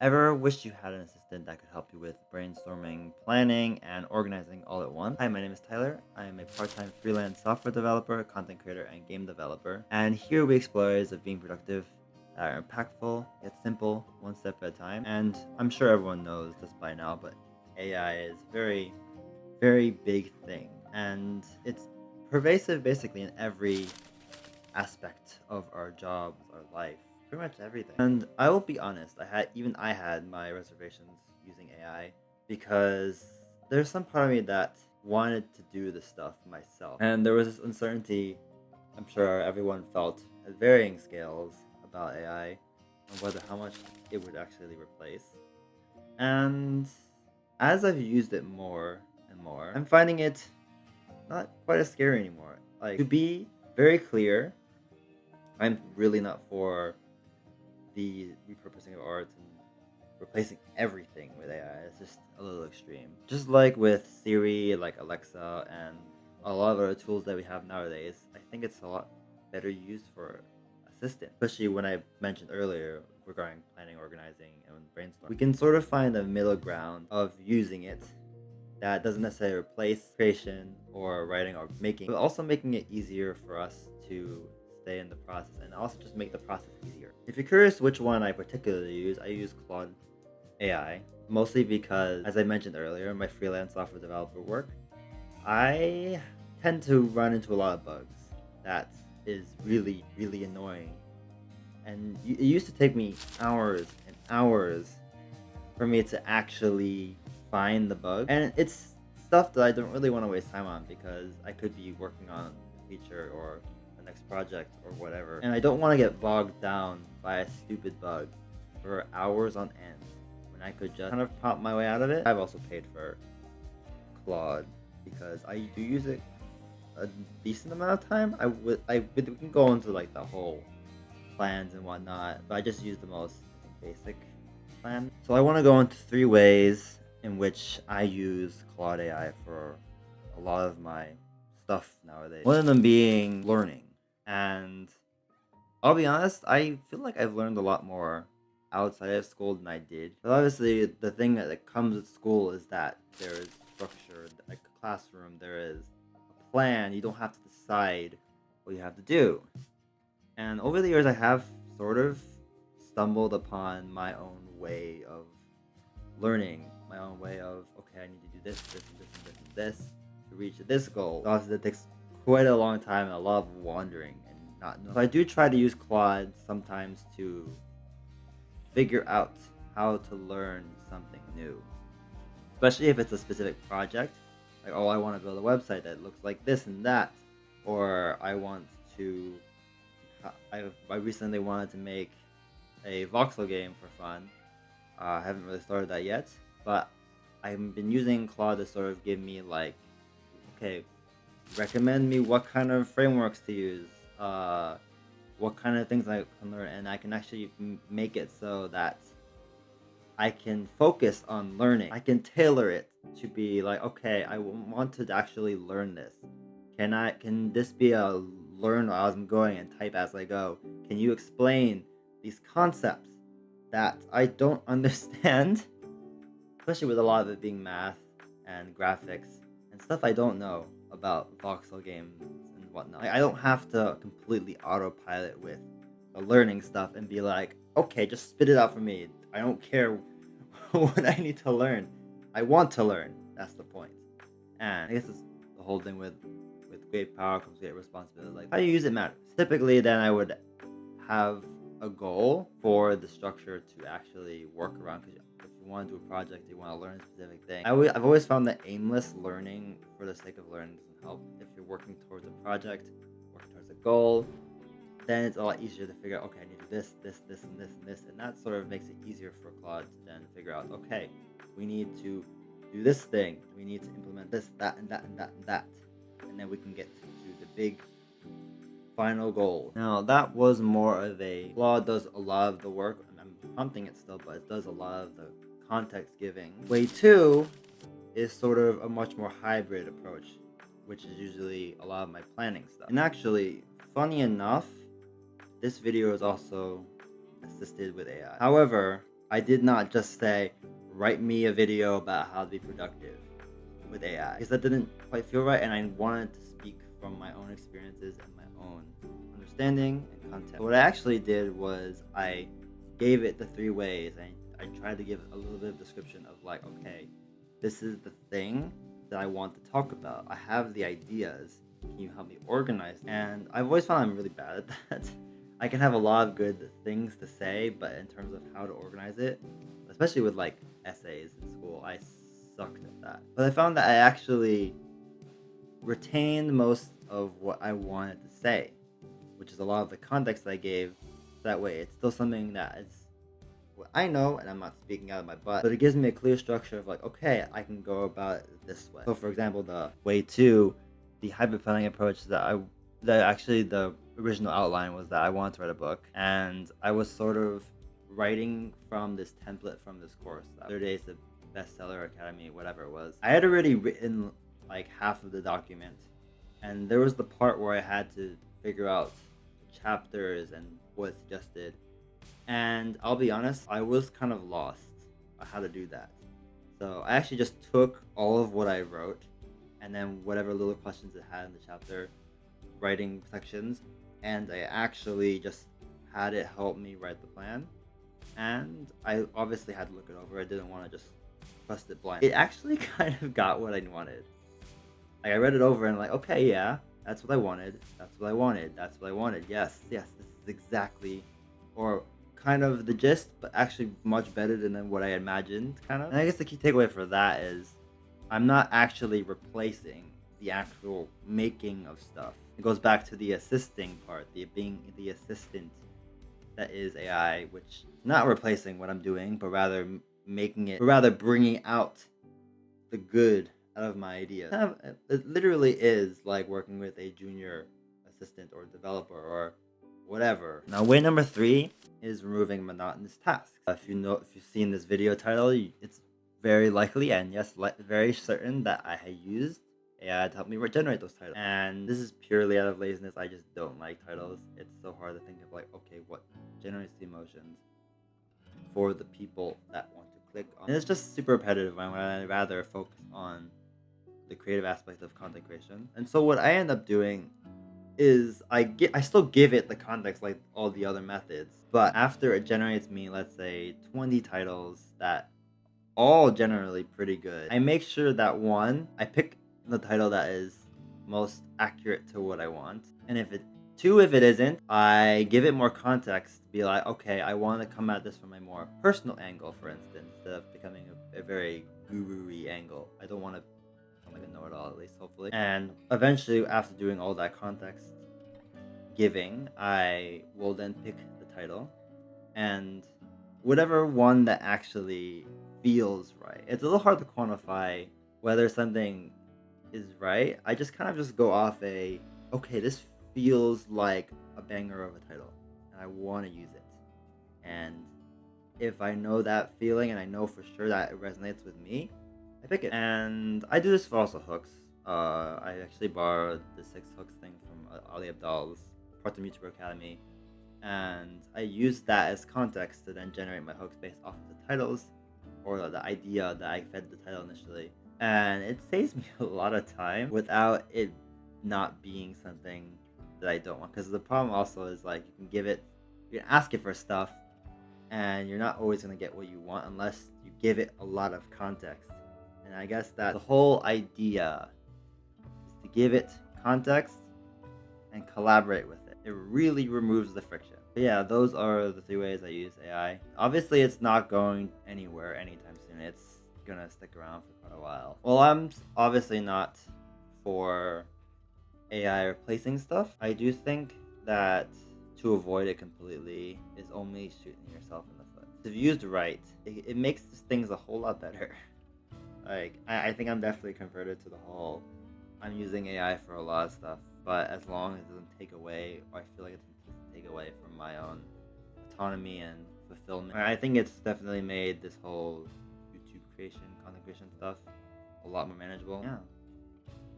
Ever wished you had an assistant that could help you with brainstorming, planning, and organizing all at once? Hi, my name is Tyler. I am a part-time freelance software developer, content creator, and game developer. And here we explore areas of being productive that are impactful, yet simple, one step at a time. And I'm sure everyone knows this by now, but AI is very big thing. And it's pervasive basically in every aspect of our jobs, our life, pretty much everything. And I will be honest, I had my reservations using AI because there's some part of me that wanted to do the stuff myself. And there was this uncertainty I'm sure everyone felt at varying scales about AI and whether how much it would actually replace. And as I've used it more and more, I'm finding it not quite as scary anymore. Like, to be very clear, I'm really not for the repurposing of art and replacing everything with AI. It's just a little extreme. Just like with Siri, like Alexa, and a lot of other tools that we have nowadays, I think it's a lot better used for assistant. Especially when I mentioned earlier regarding planning, organizing, and brainstorming. We can sort of find a middle ground of using it that doesn't necessarily replace creation or writing or making, but also making it easier for us to stay in the process and also just make the process easier. If you're curious which one I particularly use, I use Claude AI, mostly because, as I mentioned earlier, my freelance software developer work, I tend to run into a lot of bugs that is really annoying. And it used to take me hours and hours for me to actually find the bug. And it's stuff that I don't really want to waste time on because I could be working on a feature or the next project or whatever. And I don't want to get bogged down by a stupid bug for hours on end when I could just kind of prompt my way out of it. I've also paid for Claude because I do use it a decent amount of time. We can go into like the whole plans and whatnot, but I just use the most basic plan. So I want to go into three ways in which I use Claude AI for a lot of my stuff nowadays. One of them being learning. And I'll be honest, I feel like I've learned a lot more outside of school than I did. But obviously, the thing that comes with school is that there is structure, like a classroom, there is a plan. You don't have to decide what you have to do. And over the years, I have sort of stumbled upon my own way of learning, my own way of, okay, I need to do this to reach this goal. Obviously, that takes quite a long time and a lot of wandering and not knowing. So I do try to use Claude sometimes to figure out how to learn something new, especially if it's a specific project. Like, oh, I want to build a website that looks like this and that, or I want to I recently wanted to make a voxel game for fun. I haven't really started that yet, but I've been using Claude to sort of give me like, okay, recommend me what kind of frameworks to use, what kind of things I can learn, and I can actually make it so that I can focus on learning. I can tailor it to be like, okay, want to actually learn this. Can this be a learn as I'm going and type as I go? Can you explain these concepts that I don't understand? Especially with a lot of it being math and graphics and stuff I don't know about voxel games and whatnot. Like, I don't have to completely autopilot with the learning stuff and be like, okay, just spit it out for me. I don't care what I need to learn. I want to learn. That's the point. And I guess it's the whole thing with great power comes great responsibility. Like, how you use it matters. Typically, then I would have a goal for the structure to actually work around. Because if you want to do a project, you want to learn a specific thing. I've always found that aimless learning for the sake of learning doesn't help. If you're working towards a project, working towards a goal, then it's a lot easier to figure out, okay, I need to do this, and this. And that sort of makes it easier for Claude to then figure out, okay, we need to do this thing. We need to implement this, that, and that, and that, and that. And then we can get to the big final goal. Now, that was more of a Claude does a lot of the work, and I'm prompting it still, but it does a lot of the context giving. Way two is sort of a much more hybrid approach, which is usually a lot of my planning stuff. And actually, funny enough, this video is also assisted with AI. However, I did not just say, write me a video about how to be productive with AI, because that didn't quite feel right, and I wanted to speak from my own experiences and my own understanding and context. So what I actually did was I gave it the three ways. I tried to give a little bit of description of like, okay, this is the thing that I want to talk about. I have the ideas. Can you help me organize? And I've always found I'm really bad at that. I can have a lot of good things to say, but in terms of how to organize it, especially with like essays in school, I sucked at that. But I found that I actually retained most of what I wanted to say, which is a lot of the context I gave. That way, it's still something that is what I know, and I'm not speaking out of my butt, but it gives me a clear structure of like, okay, I can go about it this way. So, for example, the way two, the hybrid planning approach that actually the original outline was that I wanted to write a book, and I was sort of writing from this template from this course, 30 Days to Bestseller Academy, whatever it was. I had already written like half of the document, and there was the part where I had to figure out chapters and what it suggested. And I'll be honest, I was kind of lost on how to do that. So I actually just took all of what I wrote and then whatever little questions it had in the chapter writing sections, and I actually just had it help me write the plan. And I obviously had to look it over. I didn't want to just trust it blind. It actually kind of got what I wanted. Like I read it over and like, okay, yeah, that's what I wanted. That's what I wanted. That's what I wanted. Yes, this is exactly, or kind of the gist, but actually much better than what I imagined, kind of. And I guess the key takeaway for that is I'm not actually replacing the actual making of stuff. It goes back to the assisting part, the being the assistant that is AI, which is not replacing what I'm doing, but rather making it, or rather bringing out the good out of my ideas. It literally is like working with a junior assistant or developer or whatever. Now, way number three is removing monotonous tasks. If you've seen this video title, it's very likely and yes, very certain that I had used AI to help me generate those titles. And this is purely out of laziness. I just don't like titles. It's so hard to think of like, okay, what generates the emotions for the people that want to click on. And it's just super repetitive. I'd rather focus on the creative aspect of content creation. And so what I end up doing is I still give it the context like all the other methods, but after it generates me, let's say 20 titles that all generally pretty good, I make sure that one, I pick the title that is most accurate to what I want, and if it isn't, I give it more context, be like, okay, I want to come at this from a more personal angle, for instance, instead of becoming a very guru-y angle. I don't want to like a know-it-all, at least hopefully. And eventually, after doing all that context giving, I will then pick the title and whatever one that actually feels right. It's a little hard to quantify whether something is right. I just kind of just go off okay, this feels like a banger of a title and I want to use it. And if I know that feeling and I know for sure that it resonates with me, I pick it. And I do this for also hooks. I actually borrowed the 6 hooks thing from Ali Abdal's Part-Time YouTuber Academy, and I use that as context to then generate my hooks based off of the titles or the idea that I fed the title initially. And it saves me a lot of time without it not being something that I don't want. Because the problem also is like you can ask it for stuff, and you're not always gonna get what you want unless you give it a lot of context. And I guess that the whole idea is to give it context and collaborate with it. It really removes the friction. But yeah, those are the 3 ways I use AI. Obviously, it's not going anywhere anytime soon. It's gonna stick around for quite a while. Well, I'm obviously not for AI replacing stuff. I do think that to avoid it completely is only shooting yourself in the foot. If used right, it makes things a whole lot better. Like, I think I'm definitely converted to the whole, I'm using AI for a lot of stuff, but as long as it doesn't take away, or I feel like it doesn't take away from my own autonomy and fulfillment. I think it's definitely made this whole YouTube creation, content creation stuff a lot more manageable. Yeah,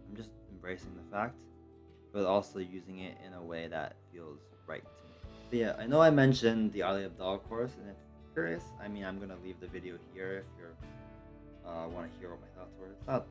I'm just embracing the fact, but also using it in a way that feels right to me. But yeah, I know I mentioned the Ali Abdal course, and curious, I mean, I'm gonna leave the video here if you're want to hear what my thoughts were. It's not